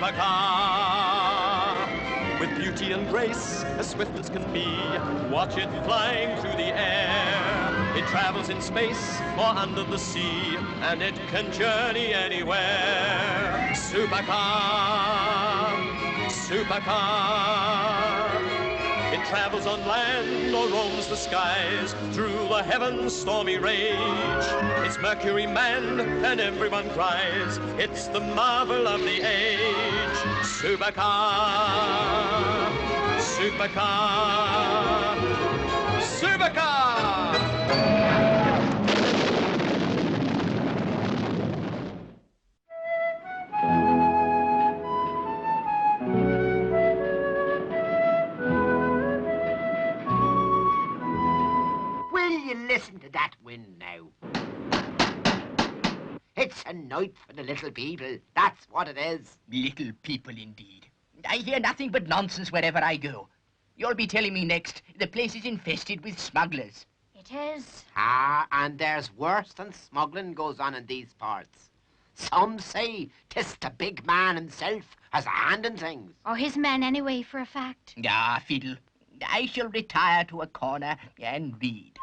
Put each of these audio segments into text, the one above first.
Supercar. With beauty and grace, as swift as can be, watch it flying through the air. It travels in space or under the sea, and it can journey anywhere. Supercar, Supercar. It travels on land or roams the skies, through the heavens' stormy rage. It's Mercury manned and everyone cries, it's the marvel of the age. Supercar, Supercar, Supercar! Listen to that wind now. It's a night for the little people, that's what it is. Little people indeed. I hear nothing but nonsense wherever I go. You'll be telling me next the place is infested with smugglers. It is. Ah, and there's worse than smuggling goes on in these parts. Some say 'tis the big man himself has a hand in things. Or his men anyway, for a fact. Ah, fiddle. I shall retire to a corner and read.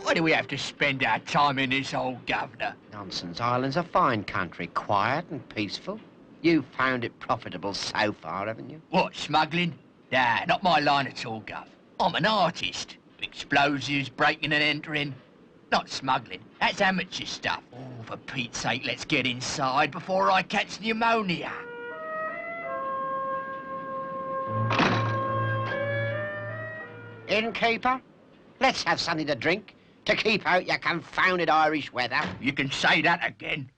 Why do we have to spend our time in this old governor? Nonsense. Ireland's a fine country, quiet and peaceful. You've found it profitable so far, haven't you? What, smuggling? Nah, not my line at all, Gov. I'm an artist. Explosives, breaking and entering. Not smuggling. That's amateur stuff. Oh, for Pete's sake, let's get inside before I catch pneumonia. Innkeeper, let's have something to drink to keep out your confounded Irish weather. You can say that again.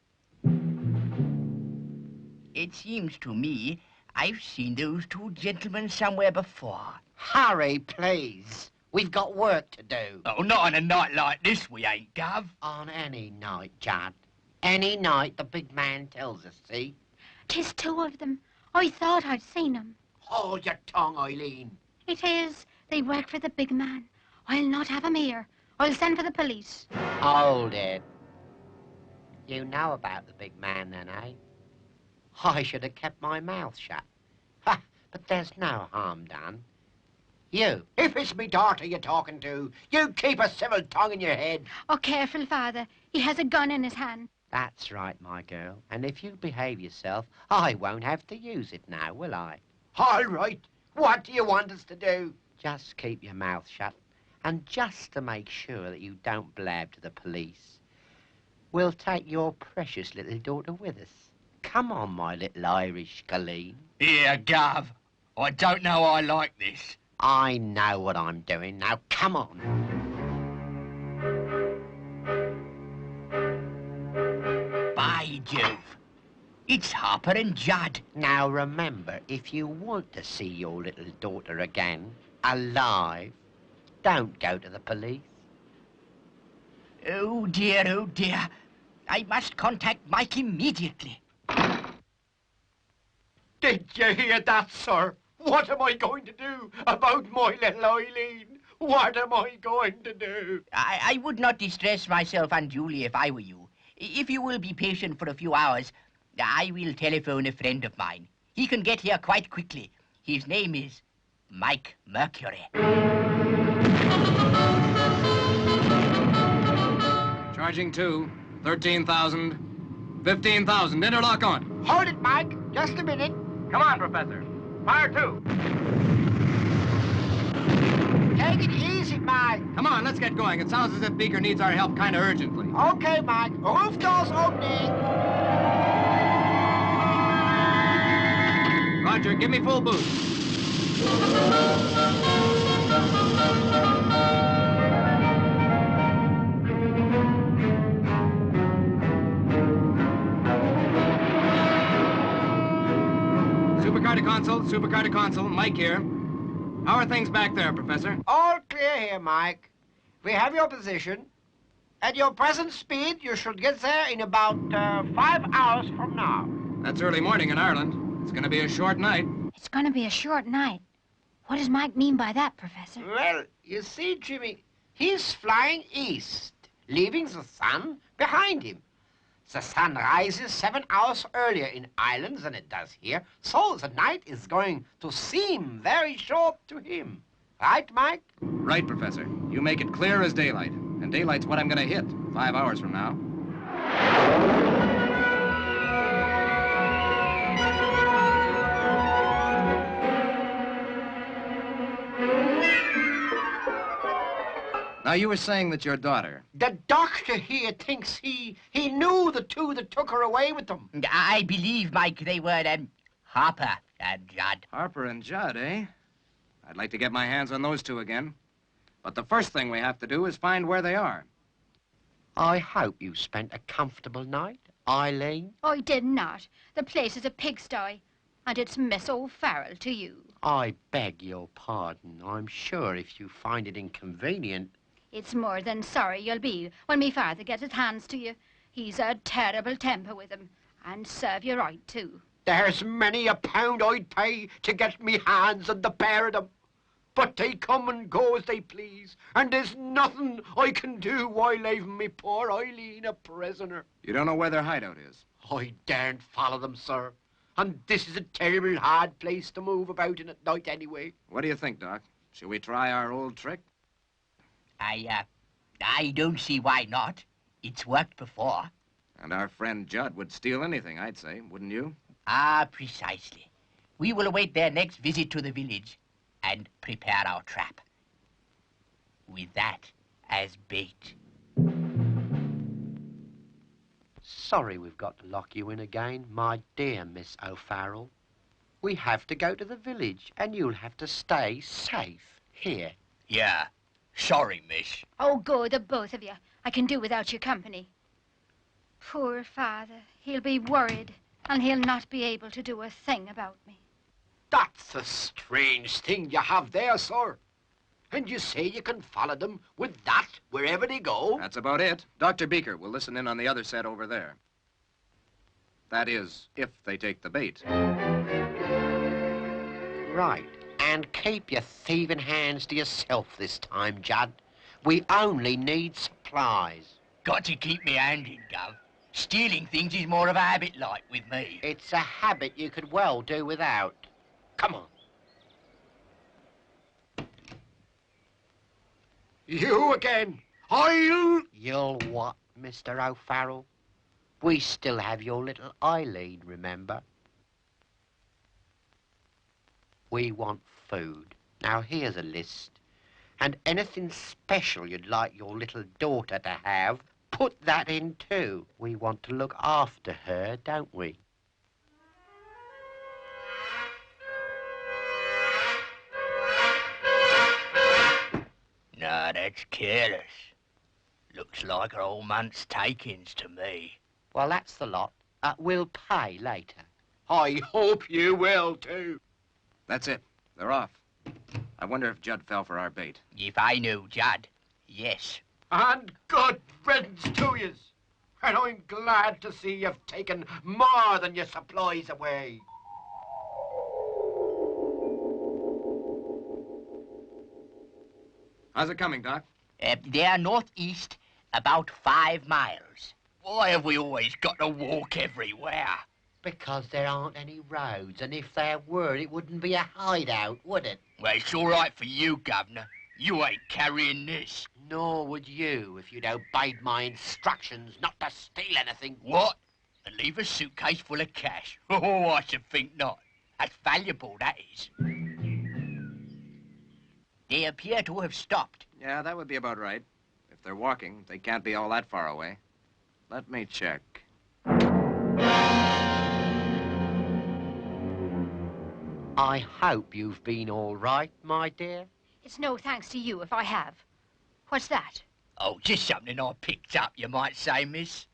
It seems to me I've seen those two gentlemen somewhere before. Hurry, please. We've got work to do. Oh, not on a night like this, we ain't, Gov. On any night, Judd. Any night the big man tells us, see? 'Tis two of them. I thought I'd seen them. Hold your tongue, Eileen. It is. They work for the big man. I'll not have 'em here. I'll send for the police. Hold it. You know about the big man then, eh? I should have kept my mouth shut. Ha! But there's no harm done. You, if it's me daughter you're talking to, you keep a civil tongue in your head. Oh, careful, Father. He has a gun in his hand. That's right, my girl. And if you behave yourself, I won't have to use it now, will I? All right. What do you want us to do? Just keep your mouth shut. And just to make sure that you don't blab to the police, we'll take your precious little daughter with us. Come on, my little Irish Colleen. Here, Gov. I don't know I like this. I know what I'm doing. Now, come on. By Jove. It's Harper and Judd. Now, remember, if you want to see your little daughter again, alive, don't go to the police. Oh, dear, oh, dear. I must contact Mike immediately. Did you hear that, sir? What am I going to do about my little Eileen? What am I going to do? I would not distress myself unduly if I were you. If you will be patient for a few hours, I will telephone a friend of mine. He can get here quite quickly. His name is Mike Mercury. Charging 2, 13,000, 15,000. Interlock on. Hold it, Mike. Just a minute. Come on, Professor. Fire 2. Take it easy, Mike. Come on, let's get going. It sounds as if Beaker needs our help kind of urgently. Okay, Mike. Roof doors opening. Roger, give me full boost. Supercar to console. Mike here. How are things back there, Professor? All clear here, Mike. We have your position. At your present speed, you should get there in about 5 hours from now. That's early morning in Ireland. It's going to be a short night. It's going to be a short night. What does Mike mean by that, Professor? Well, you see, Jimmy, He's flying east, leaving the sun behind him. The sun rises 7 hours earlier in islands than it does here, so the night is going to seem very short to him. Right, Mike? Right, Professor. You make it clear as daylight. And daylight's what I'm gonna hit 5 hours from now. Now, you were saying that your daughter... The doctor here thinks he knew the two that took her away with them. I believe, Mike, they were, Harper and Judd. Harper and Judd, eh? I'd like to get my hands on those two again. But the first thing we have to do is find where they are. I hope you spent a comfortable night, Eileen. I did not. The place is a pigsty, and it's Miss O'Farrell to you. I beg your pardon. I'm sure if you find it inconvenient... It's more than sorry you'll be when me father gets his hands to you. He's a terrible temper with him, and serve you right, too. There's many a pound I'd pay to get me hands on the pair of them. But they come and go as they please, and there's nothing I can do while leaving me poor Eileen a prisoner. You don't know where their hideout is? I daren't follow them, sir. And this is a terrible hard place to move about in at night anyway. What do you think, Doc? Shall we try our old trick? I don't see why not. It's worked before. And our friend Judd would steal anything, I'd say, wouldn't you? Ah, precisely. We will await their next visit to the village and prepare our trap. With that as bait. Sorry we've got to lock you in again, my dear Miss O'Farrell. We have to go to the village, and you'll have to stay safe here. Yeah. Sorry, miss. Oh, good, the both of you. I can do without your company. Poor father. He'll be worried, and he'll not be able to do a thing about me. That's a strange thing you have there, sir. And you say you can follow them with that wherever they go? That's about it. Dr. Beaker will listen in on the other set over there. That is, if they take the bait. Right. And keep your thieving hands to yourself this time, Judd. We only need supplies. Got to keep me hand in, Gov. Stealing things is more of a habit like with me. It's a habit you could well do without. Come on. You again. You'll what, Mr. O'Farrell? We still have your little Eileen, remember? We want food. Now, here's a list. And anything special you'd like your little daughter to have, put that in too. We want to look after her, don't we? No, that's careless. Looks like her old man's takings to me. Well, that's the lot. We'll pay later. I hope you will, too. That's it. They're off. I wonder if Judd fell for our bait. If I knew Judd, yes. And good riddance to yous. And I'm glad to see you've taken more than your supplies away. How's it coming, Doc? They're northeast, about 5 miles. Why have we always got to walk everywhere? Because there aren't any roads, and if there were, it wouldn't be a hideout, would it? Well, it's all right for you, Governor. You ain't carrying this. Nor would you if you'd obeyed my instructions not to steal anything. What? And leave a suitcase full of cash? Oh, I should think not. That's valuable, that is. They appear to have stopped. Yeah, that would be about right. If they're walking, they can't be all that far away. Let me check. I hope you've been all right, my dear. It's no thanks to you if I have. What's that? Oh, just something I picked up, you might say, miss.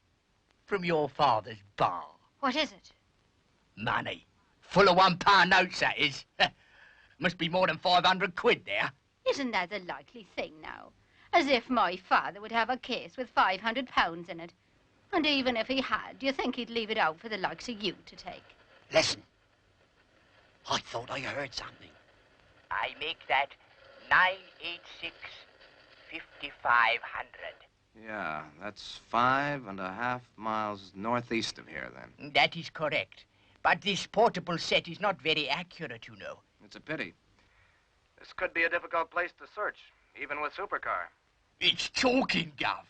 From your father's bar. What is it? Money. Full of £1 notes, that is. Must be more than 500 quid there. Isn't that the likely thing now? As if my father would have a case with £500 in it. And even if he had, do you think he'd leave it out for the likes of you to take? Listen. I thought I heard something. I make that 986 5,500. Yeah, that's 5.5 miles northeast of here, then. That is correct. But this portable set is not very accurate, you know. It's a pity. This could be a difficult place to search, even with Supercar. It's talking, Gov.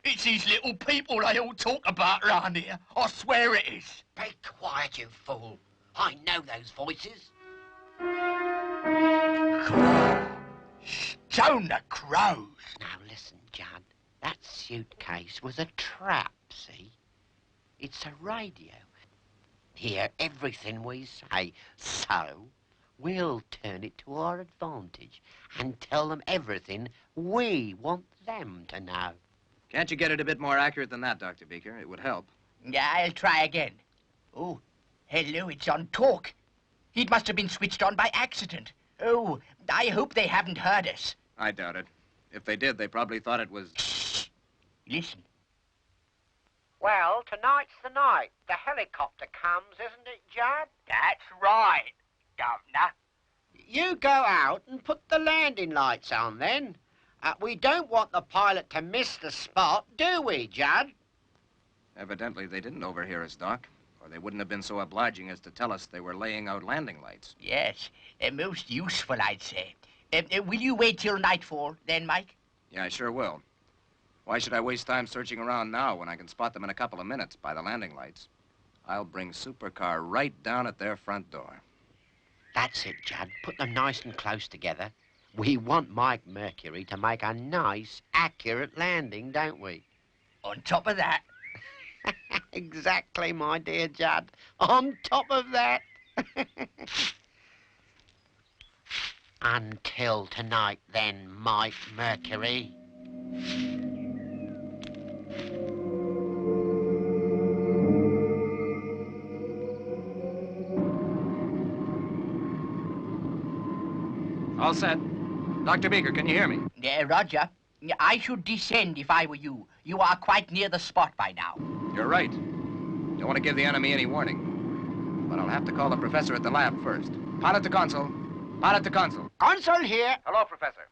It's these little people they all talk about round here. I swear it is. Be quiet, you fool. I know those voices. Stone the crows. Now listen, Judd. That suitcase was a trap, see? It's a radio. Hear everything we say, so we'll turn it to our advantage and tell them everything we want them to know. Can't you get it a bit more accurate than that, Dr. Beaker? It would help. Yeah, I'll try again. Oh, hello, it's on talk. It must have been switched on by accident. Oh, I hope they haven't heard us. I doubt it. If they did, they probably thought it was... Shh. Listen. Well, tonight's the night. The helicopter comes, isn't it, Judd? That's right, Governor. You go out and put the landing lights on, then. We don't want the pilot to miss the spot, do we, Judd? Evidently, they didn't overhear us, Doc. Or they wouldn't have been so obliging as to tell us they were laying out landing lights. Yes, most useful, I'd say. Will you wait till nightfall, then, Mike? Yeah, I sure will. Why should I waste time searching around now when I can spot them in a couple of minutes by the landing lights? I'll bring Supercar right down at their front door. That's it, Judd. Put them nice and close together. We want Mike Mercury to make a nice, accurate landing, don't we? On top of that... Exactly, my dear Judd. On top of that. Until tonight, then, Mike Mercury. All set. Dr. Beaker, can you hear me? Roger. I should descend if I were you. You are quite near the spot by now. You're right. Don't want to give the enemy any warning. But I'll have to call the professor at the lab first. Pilot to console. Pilot to console. Console here. Hello, Professor.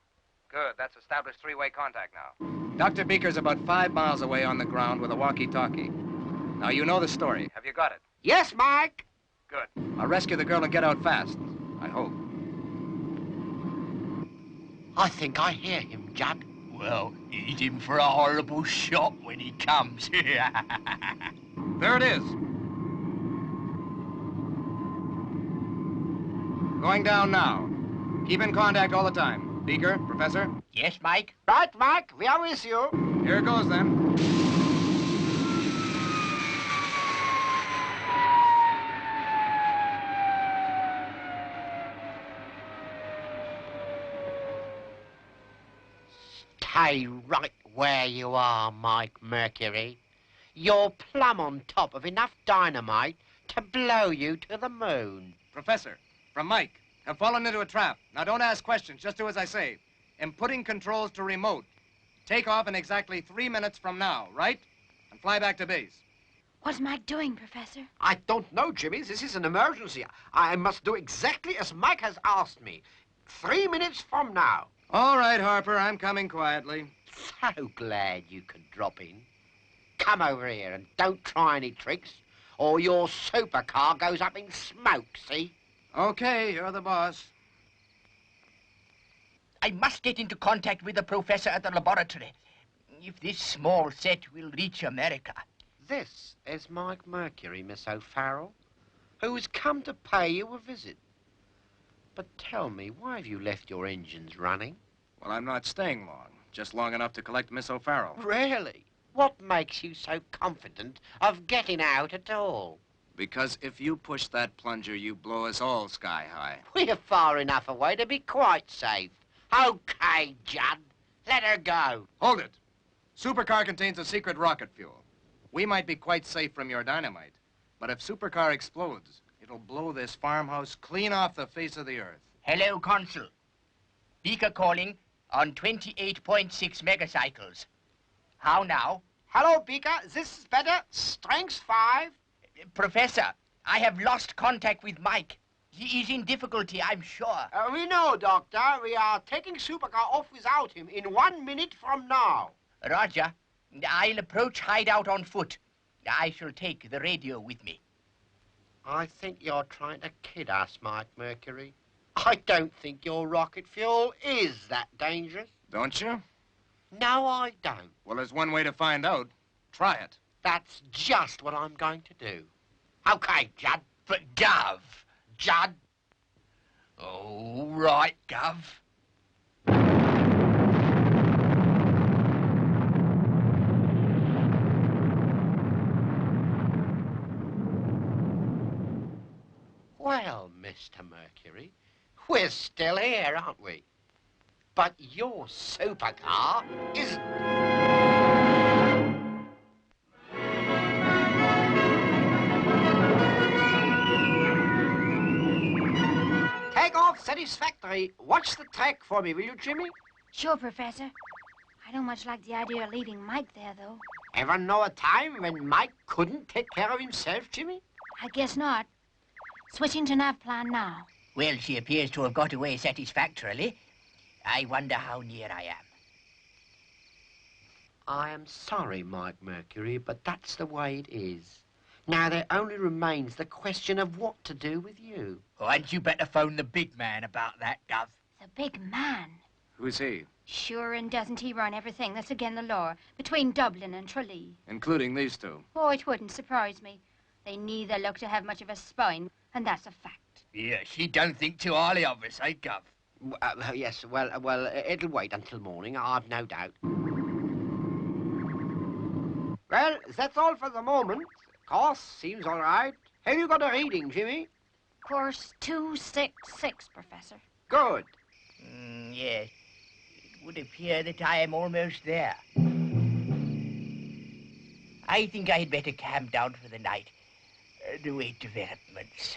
Good. That's established three-way contact now. Dr. Beaker's about 5 miles away on the ground with a walkie-talkie. Now, you know the story. Have you got it? Yes, Mike. Good. I'll rescue the girl and get out fast. I hope. I think I hear him, Judd. Well, eat him for a horrible shot when he comes. There it is. Going down now. Keep in contact all the time. Beaker, Professor? Yes, Mike? Right, Mike. We are with you. Here goes, then. Stay right where you are, Mike Mercury. You're plumb on top of enough dynamite to blow you to the moon. Professor, from Mike. Have fallen into a trap. Now, don't ask questions. Just do as I say. Inputting controls to remote. Take off in exactly 3 minutes from now, right? And fly back to base. What's Mike doing, Professor? I don't know, Jimmy. This is an emergency. I must do exactly as Mike has asked me. 3 minutes from now. All right, Harper. I'm coming quietly. So glad you could drop in. Come over here and don't try any tricks, or your supercar goes up in smoke, see? Okay, you're the boss. I must get into contact with the professor at the laboratory. If this small set will reach America. This is Mike Mercury, Miss O'Farrell, who's come to pay you a visit. But tell me, why have you left your engines running? Well, I'm not staying long. Just long enough to collect Miss O'Farrell. Really? What makes you so confident of getting out at all? Because if you push that plunger, you blow us all sky high. We're far enough away to be quite safe. Okay, Judd. Let her go. Hold it. Supercar contains a secret rocket fuel. We might be quite safe from your dynamite, but if Supercar explodes, it'll blow this farmhouse clean off the face of the earth. Hello, Consul. Beaker calling on 28.6 megacycles. How now? Hello, Beaker. This is better. Strength 5. Professor, I have lost contact with Mike. He is in difficulty, I'm sure. We know, Doctor. We are taking Supercar off without him in 1 minute from now. Roger. I'll approach hideout on foot. I shall take the radio with me. I think you're trying to kid us, Mike Mercury. I don't think your rocket fuel is that dangerous. Don't you? No, I don't. Well, there's one way to find out. Try it. That's just what I'm going to do. Okay, Judd. But, Gov. Judd. All right, Gov. Well, Mr. Mercury, we're still here, aren't we? But your supercar isn't. Take off satisfactory. Watch the track for me, will you, Jimmy? Sure, Professor. I don't much like the idea of leaving Mike there, though. Ever know a time when Mike couldn't take care of himself, Jimmy? I guess not. Switching to nav plan now. Well, she appears to have got away satisfactorily. I wonder how near I am. I am sorry, Mike Mercury, but that's the way it is. Now there only remains the question of what to do with you. Oh, hadn't you better phone the big man about that, Gov? The big man. Who's he? Sure, and doesn't he run everything that's again the law between Dublin and Tralee? Including these two. Oh, it wouldn't surprise me. They neither look to have much of a spine, and that's a fact. Yeah, she don't think too highly of us, eh, Gov? Yes, well, it'll wait until morning, I've no doubt. Well, that's all for the moment. Course seems all right. Have you got a reading, Jimmy? Course 266, Professor. Good. Yes. It would appear that I am almost there. I think I'd better camp down for the night and await developments.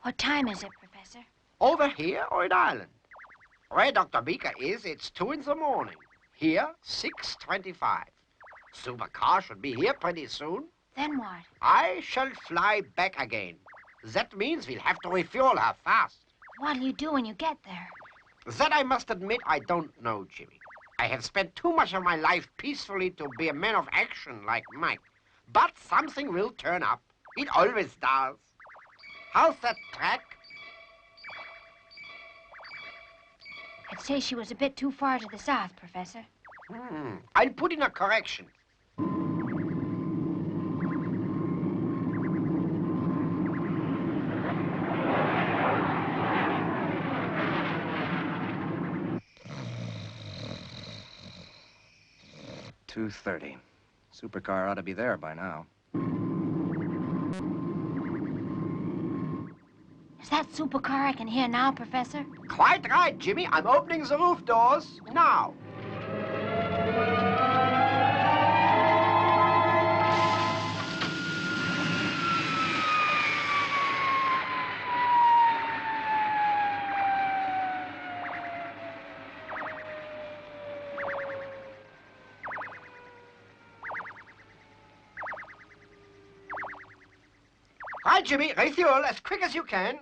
What time is it, Professor? Over here or in Ireland? Where Dr. Beaker is, it's 2 in the morning. Here, 6:25. Supercar should be here pretty soon. Then what? I shall fly back again. That means we'll have to refuel her fast. What'll you do when you get there? That I must admit I don't know, Jimmy. I have spent too much of my life peacefully to be a man of action like Mike. But something will turn up. It always does. How's that track? I'd say she was a bit too far to the south, Professor. I'll put in a correction. $2:30. Supercar ought to be there by now. Is that supercar I can hear now, Professor? Quite right, Jimmy. I'm opening the roof doors now. Right, Jimmy, refuel as quick as you can.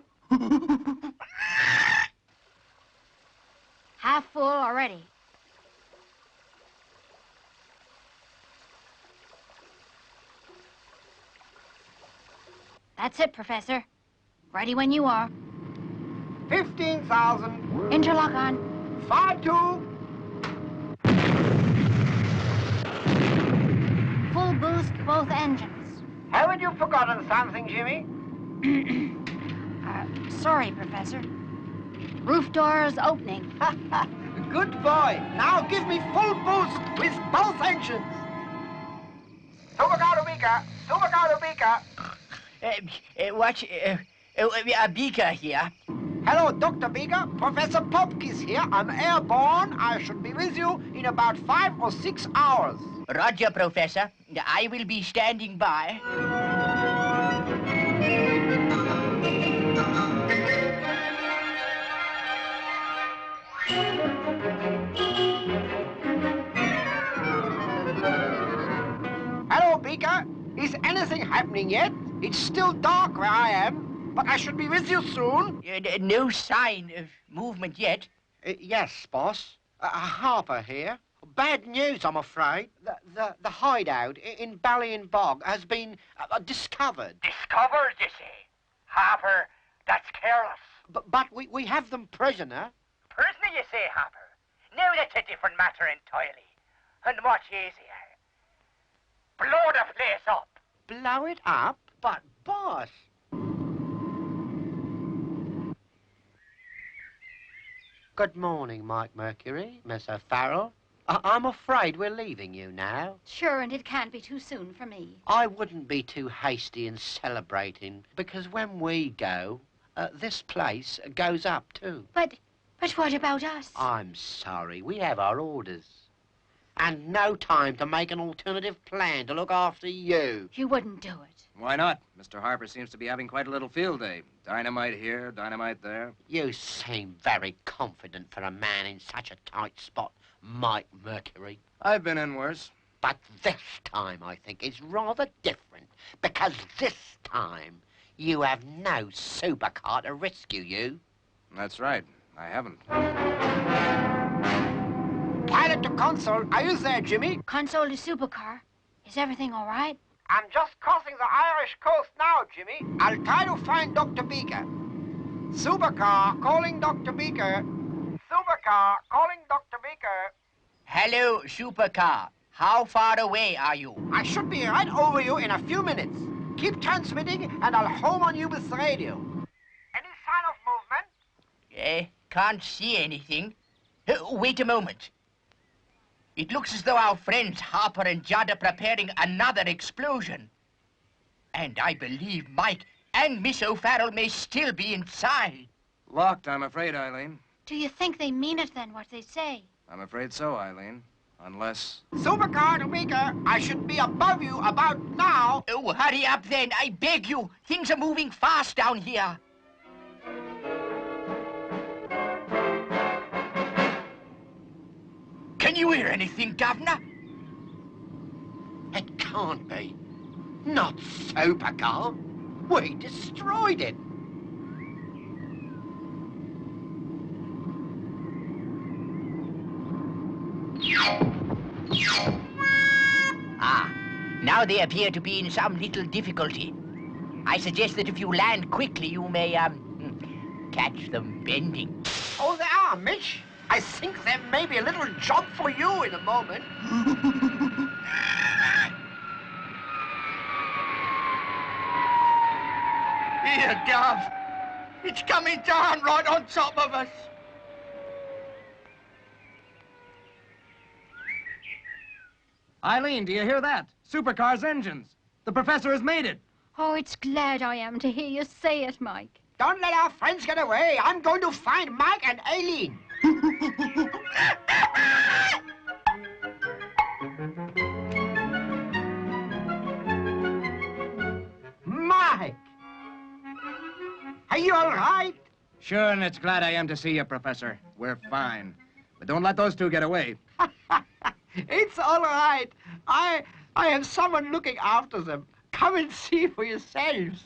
Half full already. That's it, Professor. Ready when you are. 15,000. Interlock on. 5-2. Full boost, both engines. Haven't you forgotten something, Jimmy? Sorry, Professor. Roof doors opening. Good boy. Now give me full boost with both engines. Supercar to Beaker. Supercar to Beaker. Beaker here. Hello, Dr. Beaker. Professor Popkis here. I'm airborne. I should be with you in about 5 or 6 hours. Roger, Professor. I will be standing by. Hello, Beaker. Is anything happening yet? It's still dark where I am. but I should be with you soon. No sign of movement yet. Yes, boss. Harper here. Bad news, I'm afraid. The hideout in Ballion Bog has been discovered. Discovered, you say? Harper, that's careless. But we have them prisoner. Prisoner, you say, Harper? Now that's a different matter entirely. And what is here? Blow the place up. Blow it up? But, boss... Good morning, Mike Mercury, Miss O'Farrell. I'm afraid we're leaving you now. Sure, and it can't be too soon for me. I wouldn't be too hasty in celebrating, because when we go, this place goes up too. But what about us? I'm sorry, we have our orders. And no time to make an alternative plan to look after you. You wouldn't do it. Why not? Mr. Harper seems to be having quite a little field day. Dynamite here, dynamite there. You seem very confident for a man in such a tight spot, Mike Mercury. I've been in worse. But this time, I think, is rather different, because this time you have no supercar to rescue you. That's right. I haven't. Pilot to console. Are you there, Jimmy? Console to Supercar. Is everything all right? I'm just crossing the Irish coast now, Jimmy. I'll try to find Dr. Beaker. Supercar, calling Dr. Beaker. Supercar, calling Dr. Beaker. Hello, Supercar. How far away are you? I should be right over you in a few minutes. Keep transmitting, and I'll home on you with the radio. Any sign of movement? Can't see anything. Wait a moment. It looks as though our friends Harper and Judd are preparing another explosion. And I believe Mike and Miss O'Farrell may still be inside. Locked, I'm afraid, Eileen. Do you think they mean it then, what they say? I'm afraid so, Eileen. Unless... Supercar to Beaker, I should be above you about now. Oh, hurry up then, I beg you. Things are moving fast down here. Can you hear anything, Governor? It can't be. Not Supercar. We destroyed it. Now they appear to be in some little difficulty. I suggest that if you land quickly, you may, catch them bending. Oh, they are, Mitch. I think there may be a little job for you in a moment. Here, Gov. It's coming down right on top of us. Eileen, do you hear that? Supercar's engines. The professor has made it. Oh, it's glad I am to hear you say it, Mike. Don't let our friends get away. I'm going to find Mike and Aileen. Mike! Are you all right? Sure, and it's glad I am to see you, Professor. We're fine. But don't let those two get away. It's all right. I have someone looking after them. Come and see for yourselves.